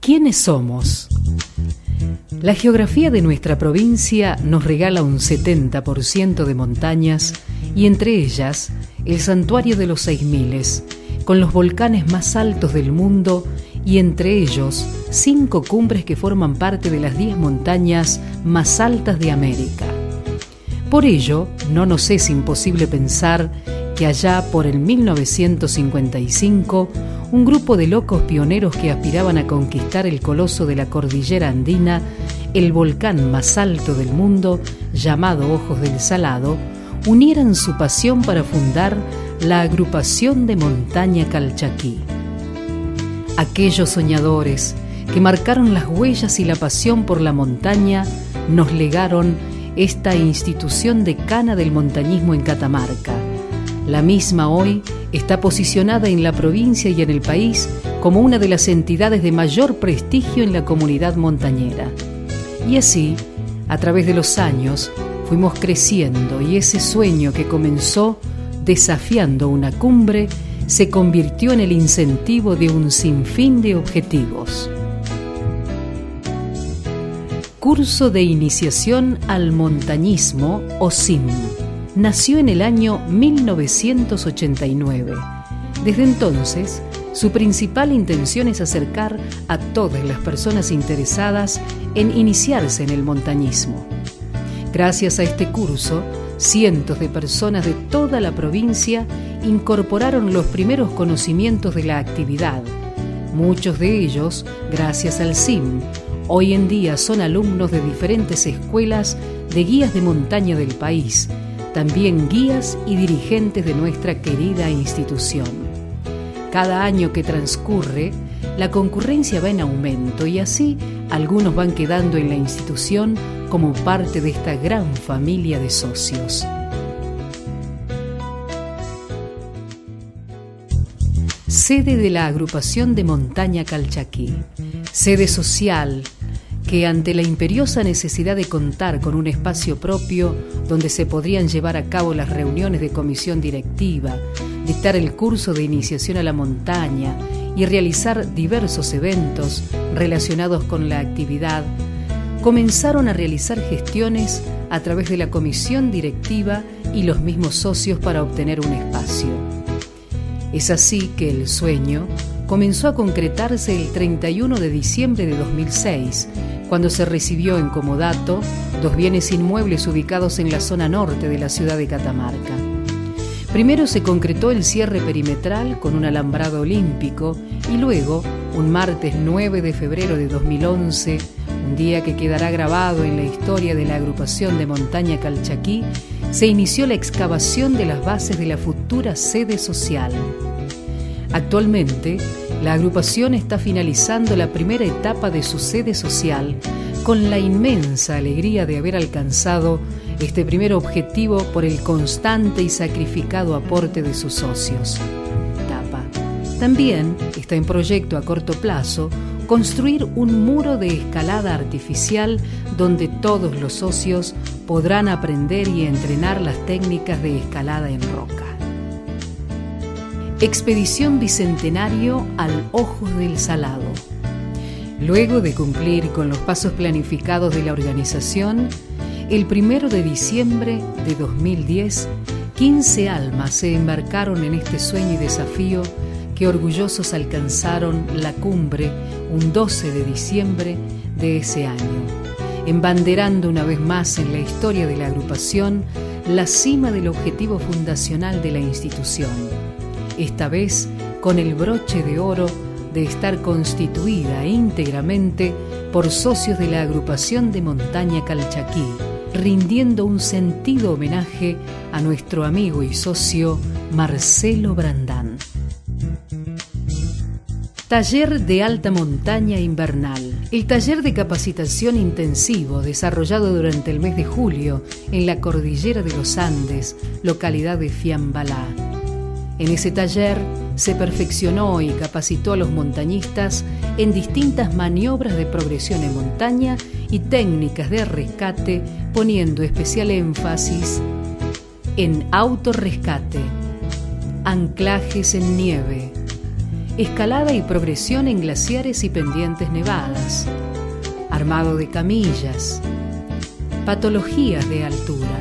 ¿Quiénes somos? La geografía de nuestra provincia nos regala un 70% de montañas y entre ellas el Santuario de los 6000, con los volcanes más altos del mundo y entre ellos 5 cumbres que forman parte de las 10 montañas más altas de América. Por ello, no nos es imposible pensar que allá por el 1955, un grupo de locos pioneros que aspiraban a conquistar el coloso de la cordillera andina, el volcán más alto del mundo, llamado Ojos del Salado, unieran su pasión para fundar la agrupación de Montaña Calchaquí. Aquellos soñadores que marcaron las huellas y la pasión por la montaña nos legaron esta institución decana del montañismo en Catamarca. La misma hoy está posicionada en la provincia y en el país como una de las entidades de mayor prestigio en la comunidad montañera. Y así, a través de los años, fuimos creciendo y ese sueño que comenzó desafiando una cumbre se convirtió en el incentivo de un sinfín de objetivos. Curso de Iniciación al Montañismo, o CIM. Nació en el año 1989. Desde entonces, su principal intención es acercar a todas las personas interesadas en iniciarse en el montañismo. Gracias a este curso, cientos de personas de toda la provincia incorporaron los primeros conocimientos de la actividad. Muchos de ellos, gracias al CIM, hoy en día son alumnos de diferentes escuelas de guías de montaña del país, también guías y dirigentes de nuestra querida institución. Cada año que transcurre, la concurrencia va en aumento y así algunos van quedando en la institución como parte de esta gran familia de socios. Sede de la agrupación de Montaña Calchaquí, sede social que ante la imperiosa necesidad de contar con un espacio propio donde se podrían llevar a cabo las reuniones de comisión directiva, dictar el curso de iniciación a la montaña y realizar diversos eventos relacionados con la actividad, comenzaron a realizar gestiones a través de la comisión directiva y los mismos socios para obtener un espacio. Es así que el sueño comenzó a concretarse el 31 de diciembre de 2006, cuando se recibió en comodato 2 bienes inmuebles ubicados en la zona norte de la ciudad de Catamarca. Primero se concretó el cierre perimetral con un alambrado olímpico y luego, un martes 9 de febrero de 2011, un día que quedará grabado en la historia de la agrupación de Montaña Calchaquí, se inició la excavación de las bases de la futura sede social. Actualmente, la agrupación está finalizando la primera etapa de su sede social con la inmensa alegría de haber alcanzado este primer objetivo por el constante y sacrificado aporte de sus socios. También está en proyecto a corto plazo construir un muro de escalada artificial donde todos los socios podrán aprender y entrenar las técnicas de escalada en roca. Expedición Bicentenario al Ojos del Salado. Luego de cumplir con los pasos planificados de la organización, el 1 de diciembre de 2010, 15 almas se embarcaron en este sueño y desafío que orgullosos alcanzaron la cumbre un 12 de diciembre de ese año, embanderando una vez más en la historia de la agrupación la cima del objetivo fundacional de la institución, esta vez con el broche de oro de estar constituida íntegramente por socios de la agrupación de Montaña Calchaquí, rindiendo un sentido homenaje a nuestro amigo y socio Marcelo Brandán. Taller de Alta Montaña Invernal. El taller de capacitación intensivo desarrollado durante el mes de julio en la cordillera de los Andes, localidad de Fiambalá. En ese taller se perfeccionó y capacitó a los montañistas en distintas maniobras de progresión en montaña y técnicas de rescate, poniendo especial énfasis en autorrescate, anclajes en nieve, escalada y progresión en glaciares y pendientes nevadas, armado de camillas, patologías de altura.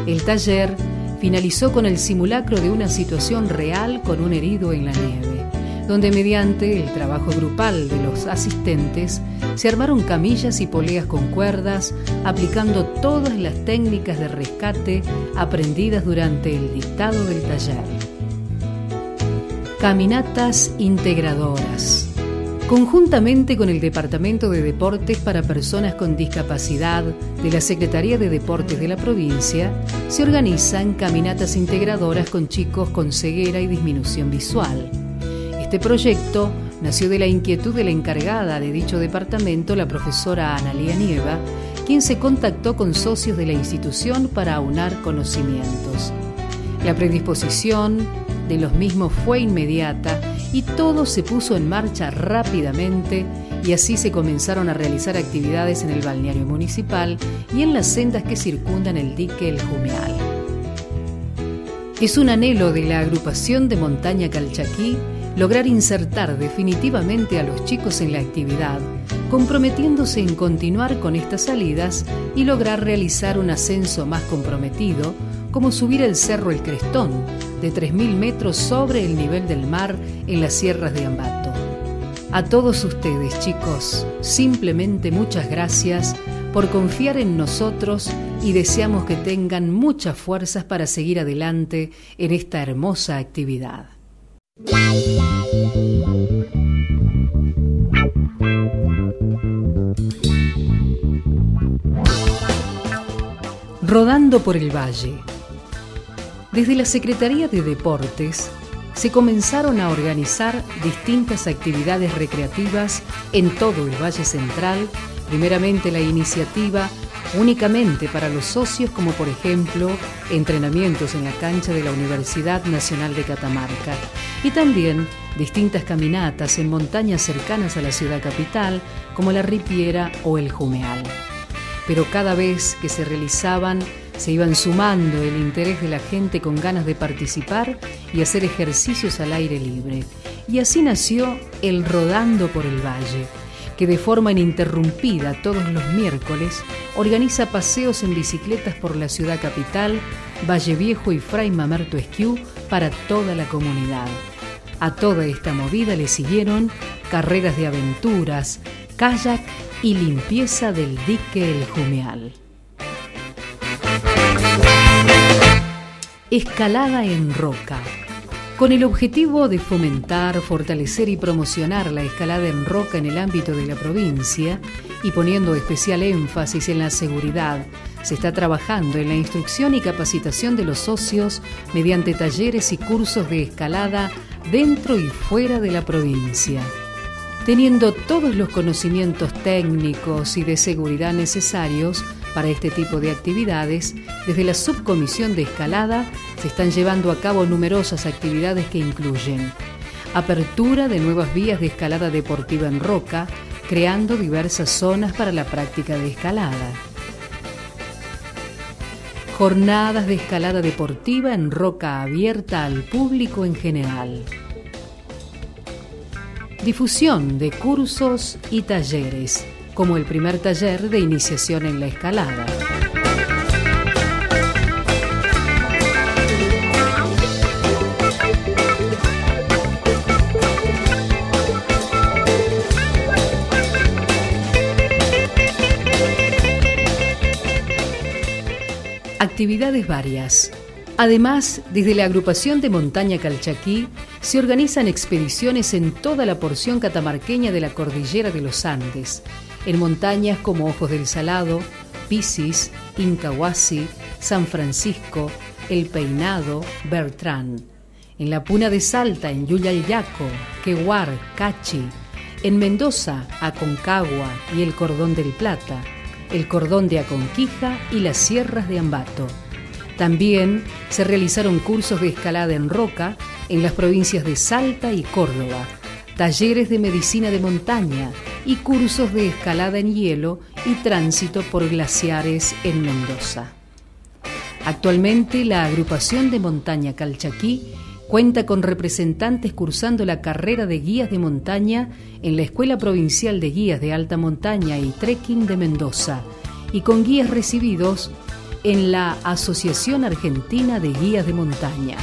El taller finalizó con el simulacro de una situación real con un herido en la nieve, donde mediante el trabajo grupal de los asistentes se armaron camillas y poleas con cuerdas, aplicando todas las técnicas de rescate aprendidas durante el dictado del taller. Caminatas integradoras. Conjuntamente con el Departamento de Deportes para Personas con Discapacidad de la Secretaría de Deportes de la provincia, se organizan caminatas integradoras con chicos con ceguera y disminución visual. Este proyecto nació de la inquietud de la encargada de dicho departamento, la profesora Analía Nieva, quien se contactó con socios de la institución para aunar conocimientos. La predisposición de los mismos fue inmediata y todo se puso en marcha rápidamente, y así se comenzaron a realizar actividades en el balneario municipal y en las sendas que circundan el dique El Jumeal. Es un anhelo de la agrupación de Montaña Calchaquí lograr insertar definitivamente a los chicos en la actividad, comprometiéndose en continuar con estas salidas y lograr realizar un ascenso más comprometido, como subir el Cerro El Crestón, de 3.000 metros sobre el nivel del mar en las sierras de Ambato. A todos ustedes, chicos, simplemente muchas gracias por confiar en nosotros y deseamos que tengan muchas fuerzas para seguir adelante en esta hermosa actividad. Rodando por el Valle. Desde la Secretaría de Deportes se comenzaron a organizar distintas actividades recreativas en todo el Valle Central, primeramente la iniciativa únicamente para los socios, como por ejemplo entrenamientos en la cancha de la Universidad Nacional de Catamarca, y también distintas caminatas en montañas cercanas a la ciudad capital, como la Ripiera o el Jumeal. Pero cada vez que se realizaban, se iban sumando el interés de la gente con ganas de participar y hacer ejercicios al aire libre. Y así nació el Rodando por el Valle, que de forma ininterrumpida todos los miércoles organiza paseos en bicicletas por la ciudad capital, Valle Viejo y Fray Mamerto Esquiú para toda la comunidad. A toda esta movida le siguieron carreras de aventuras, kayak y limpieza del dique El Jumeal. Escalada en roca. Con el objetivo de fomentar, fortalecer y promocionar la escalada en roca en el ámbito de la provincia y poniendo especial énfasis en la seguridad, se está trabajando en la instrucción y capacitación de los socios mediante talleres y cursos de escalada dentro y fuera de la provincia. Teniendo todos los conocimientos técnicos y de seguridad necesarios para este tipo de actividades, desde la Subcomisión de Escalada se están llevando a cabo numerosas actividades que incluyen apertura de nuevas vías de escalada deportiva en roca, creando diversas zonas para la práctica de escalada. Jornadas de escalada deportiva en roca abierta al público en general. Difusión de cursos y talleres, como el primer taller de iniciación en la escalada. Actividades varias. Además, desde la agrupación de Montaña Calchaquí se organizan expediciones en toda la porción catamarqueña de la cordillera de los Andes, en montañas como Ojos del Salado, Pisis, Incahuasi, San Francisco, El Peinado, Bertrán, en la Puna de Salta, en Yuyayaco, Quehuar, Cachi, en Mendoza, Aconcagua y el Cordón del Plata, el Cordón de Aconquija y las Sierras de Ambato. También se realizaron cursos de escalada en roca en las provincias de Salta y Córdoba, talleres de medicina de montaña y cursos de escalada en hielo y tránsito por glaciares en Mendoza. Actualmente la agrupación de Montaña Calchaquí Cuenta con representantes cursando la carrera de guías de montaña en la Escuela Provincial de Guías de Alta Montaña y Trekking de Mendoza y con guías recibidos en la Asociación Argentina de Guías de Montaña.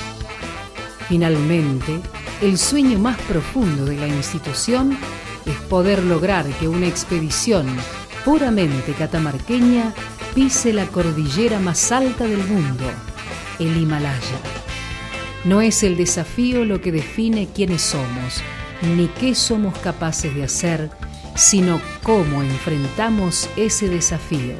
Finalmente, el sueño más profundo de la institución es poder lograr que una expedición puramente catamarqueña pise la cordillera más alta del mundo, el Himalaya. No es el desafío lo que define quiénes somos, ni qué somos capaces de hacer, sino cómo enfrentamos ese desafío.